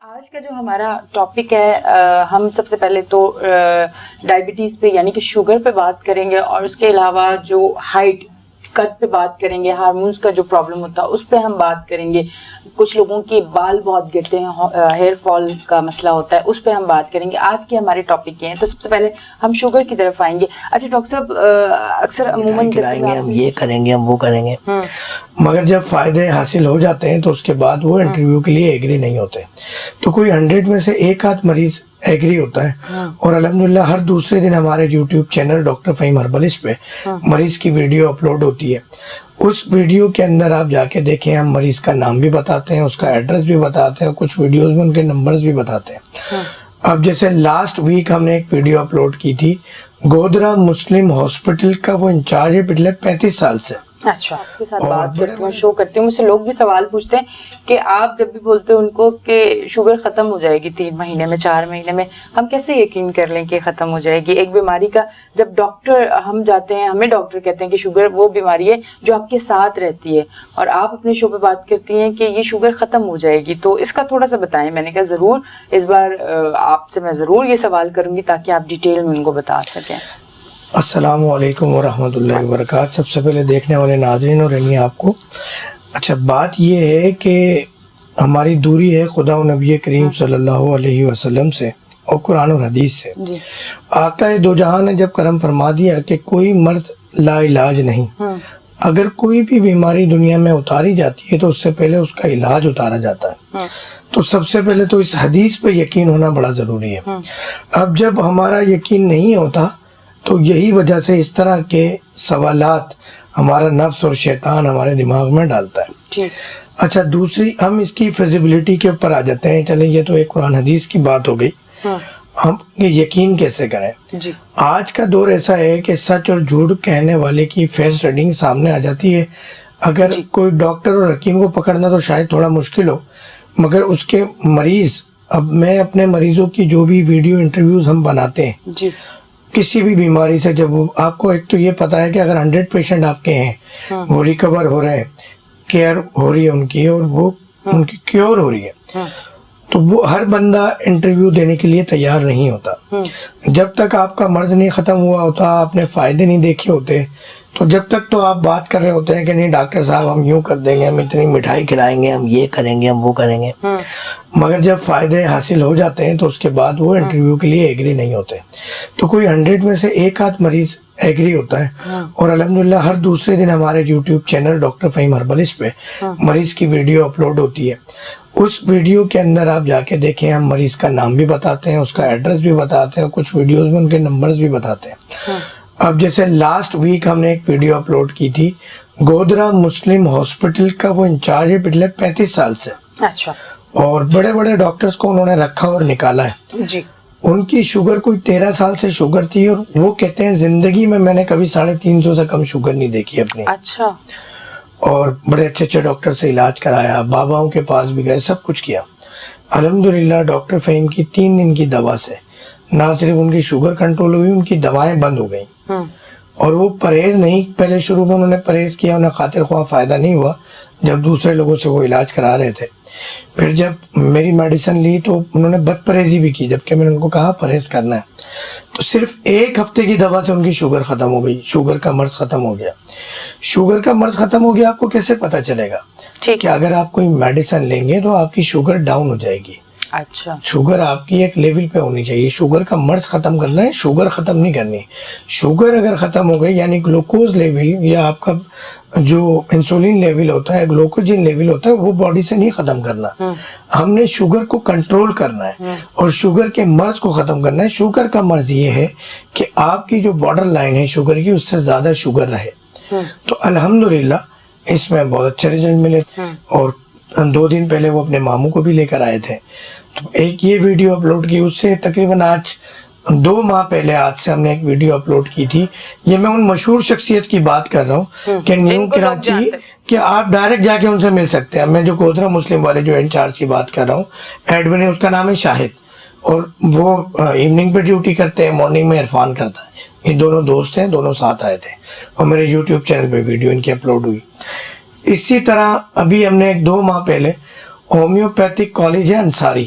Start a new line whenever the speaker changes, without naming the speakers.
آج کا جو ہمارا ٹاپک ہے ہم سب سے پہلے تو ڈائبٹیز پہ یعنی کہ شوگر پہ بات کریں گے، اور اس کے علاوہ جو ہائٹ قد پہ بات کریں گے، ہارمونز کا جو پرابلم ہوتا ہے اس پہ ہم بات کریں گے. کچھ لوگوں کے بال بہت گرتے ہیں، ہیئر فال کا مسئلہ ہوتا ہے، اس پہ ہم بات کریں گے. آج کے ہمارے ٹاپک یہ ہیں. تو سب سے پہلے ہم شوگر کی طرف آئیں گے. اچھا ڈاکٹر صاحب، اکثر عموماً
ہم یہ کریں گے، ہم وہ کریں گے، مگر جب فائدے حاصل ہو جاتے ہیں تو اس کے بعد وہ انٹرویو کے لیے ایگری نہیں ہوتے. تو کوئی 100 میں سے ایک آدھ مریض ایگری ہوتا ہے، اور الحمدللہ ہر دوسرے دن ہمارے یوٹیوب چینل ڈاکٹر فہیم ہربلسٹ پہ مریض کی ویڈیو اپلوڈ ہوتی ہے. اس ویڈیو کے اندر آپ جا کے دیکھیں، ہم مریض کا نام بھی بتاتے ہیں، اس کا ایڈریس بھی بتاتے ہیں، کچھ ویڈیوز میں ان کے نمبرز بھی بتاتے ہیں. اب جیسے لاسٹ ویک ہم نے ایک ویڈیو اپلوڈ کی تھی، گودرا مسلم ہاسپٹل کا وہ انچارج ہے پچھلے 35 سال سے.
اچھا، آپ کے ساتھ بات کرتی ہوں، شو کرتی ہوں. مجھ سے لوگ بھی سوال پوچھتے ہیں کہ آپ جب بھی بولتے ہیں ان کو کہ شوگر ختم ہو جائے گی 3 مہینے میں 4 مہینے میں، ہم کیسے یقین کر لیں کہ ختم ہو جائے گی ایک بیماری کا؟ جب ڈاکٹر ہم جاتے ہیں، ہمیں ڈاکٹر کہتے ہیں کہ شوگر وہ بیماری ہے جو آپ کے ساتھ رہتی ہے، اور آپ اپنے شو پہ بات کرتی ہیں کہ یہ شوگر ختم ہو جائے گی. تو اس کا تھوڑا سا بتائیں. میں نے کہا ضرور اس بار آپ سے میں ضرور یہ سوال کروں گی تاکہ آپ ڈیٹیل میں ان کو بتا سکیں.
السلام علیکم ورحمۃ اللہ وبرکاتہ. سب سے پہلے دیکھنے والے ناظرین اور رہنی آپ کو. اچھا، بات یہ ہے کہ ہماری دوری ہے خدا و نبی کریم صلی اللہ علیہ وسلم سے اور قرآن اور حدیث سے. آقا دو جہاں نے جب کرم فرما دیا کہ کوئی مرض لا علاج نہیں، اگر کوئی بھی بیماری دنیا میں اتاری جاتی ہے تو اس سے پہلے اس کا علاج اتارا جاتا ہے. تو سب سے پہلے تو اس حدیث پہ یقین ہونا بڑا ضروری ہے. اب جب ہمارا یقین نہیں ہوتا تو یہی وجہ سے اس طرح کے سوالات ہمارا نفس اور شیطان ہمارے دماغ میں ڈالتا ہے. اچھا، دوسری ہم اس کی فیزیبلٹی کے اوپر آ جاتے ہیں. چلیں، یہ تو ایک قرآن حدیث کی بات ہو گئی. ہم یہ یقین کیسے کریں؟ آج کا دور ایسا ہے کہ سچ اور جھوٹ کہنے والے کی فیس ریڈنگ سامنے آ جاتی ہے. اگر کوئی ڈاکٹر اور حکیم کو پکڑنا تو شاید تھوڑا مشکل ہو، مگر اس کے مریض، اب میں اپنے مریضوں کی جو بھی ویڈیو انٹرویوز ہم بناتے ہیں کسی بھی بیماری سے، جب آپ کو ایک تو یہ پتا ہے کہ اگر 100 پیشنٹ آپ کے ہیں وہ ریکور ہو رہے ہیں، کیئر ہو رہی ہے ان کی، اور وہ ان کی کیور ہو رہی ہے، تو وہ ہر بندہ انٹرویو دینے کے لیے تیار نہیں ہوتا. جب تک آپ کا مرض نہیں ختم ہوا ہوتا، آپ نے فائدے نہیں دیکھے ہوتے، تو جب تک تو آپ بات کر رہے ہوتے ہیں کہ نہیں ڈاکٹر صاحب ہم یوں کر دیں گے، ہم اتنی مٹھائی کھلائیں گے، ہم یہ کریں گے، ہم وہ کریں گے، مگر جب فائدے حاصل ہو جاتے ہیں تو اس کے بعد وہ انٹرویو کے لیے ایگری نہیں ہوتے. تو کوئی 100 میں سے ایک آدھ مریض ایگری ہوتا ہے، اور الحمدللہ ہر دوسرے دن ہمارے یوٹیوب چینل ڈاکٹر فہیم ہربلسٹ پہ مریض کی ویڈیو اپلوڈ ہوتی ہے. اس ویڈیو کے اندر آپ جا کے دیکھیں، ہم مریض کا نام بھی بتاتے ہیں، اس کا ایڈریس بھی بتاتے ہیں، کچھ ویڈیوز میں ان کے نمبرز بھی بتاتے ہیں. اب جیسے لاسٹ ویک ہم نے ایک ویڈیو اپلوڈ کی تھی، گودرا مسلم ہاسپٹل کا وہ انچارج ہے پچھلے 35 سال سے.
اچھا،
اور بڑے بڑے ڈاکٹرز کو انہوں نے رکھا اور نکالا ہے. ان کی شوگر کوئی 13 سال سے شوگر تھی، اور وہ کہتے ہیں زندگی میں نے کبھی 350 سے کم شوگر نہیں دیکھی اپنی.
اچھا.
اور بڑے اچھے اچھے ڈاکٹر سے علاج کرایا، باباؤں کے پاس بھی گئے، سب کچھ کیا. الحمدللہ ڈاکٹر فہیم کی 3 دن کی دوا سے نہ صرف ان کی شوگر کنٹرول ہوئی، ان کی دوائیں بند ہو گئیں. اور وہ پرہیز نہیں، پہلے شروع میں انہوں نے پرہیز کیا، انہیں خاطر خواہ فائدہ نہیں ہوا جب دوسرے لوگوں سے وہ علاج کرا رہے تھے. پھر جب میری میڈیسن لی تو انہوں نے بد پرہیزی بھی کی، جبکہ میں نے ان کو کہا پرہیز کرنا ہے. تو صرف 1 ہفتے کی دوا سے ان کی شوگر ختم ہو گئی، شوگر کا مرض ختم ہو گیا. شوگر کا مرض ختم ہو گیا آپ کو کیسے پتہ چلے گا؟ کہ اگر آپ کوئی میڈیسن لیں گے تو آپ کی شوگر ڈاؤن ہو جائے گی.
اچھا، شوگر
شوگر آپ کی ایک لیول پہ ہونی چاہیے. شوگر کا مرض ختم کرنا ہے، شوگر ختم نہیں کرنی. شوگر اگر ختم ہو گئی یعنی گلوکوز لیول یا آپ کا جو انسولین لیول ہوتا ہے، گلوکوجن لیول ہوتا ہے، وہ باڈی سے نہیں ختم کرنا. ہم نے شوگر کو کنٹرول کرنا ہے اور شوگر کے مرض کو ختم کرنا ہے. شوگر کا مرض یہ ہے کہ آپ کی جو بارڈر لائن ہے شوگر کی، اس سے زیادہ شوگر رہے. تو الحمدللہ اس میں بہت اچھے رزلٹ ملے. اور 2 دن پہلے وہ اپنے ماموں کو بھی لے کر آئے تھے. تو ایک یہ ویڈیو اپلوڈ کی، اس سے تقریباً آج 2 ماہ پہلے آج سے ہم نے ایک ویڈیو اپلوڈ کی تھی. یہ میں ان مشہور شخصیت کی بات کر رہا ہوں کہ نیو کراچی، کہ آپ ڈائریکٹ جا کے ان سے مل سکتے ہیں. میں جو گودرا مسلم والے جو انچارج کی بات کر رہا ہوں، ایڈمن ہے، اس کا نام ہے شاہد، اور وہ ایوننگ پہ ڈیوٹی کرتے ہیں، مارننگ میں عرفان کرتا ہے. یہ دونوں دوست ہیں، دونوں ساتھ آئے تھے اور میرے یوٹیوب چینل پہ ویڈیو ان کی اپلوڈ ہوئی. اسی طرح ابھی ہم نے 2 ماہ پہلے ہومیوپیتھک کالج ہے انصاری،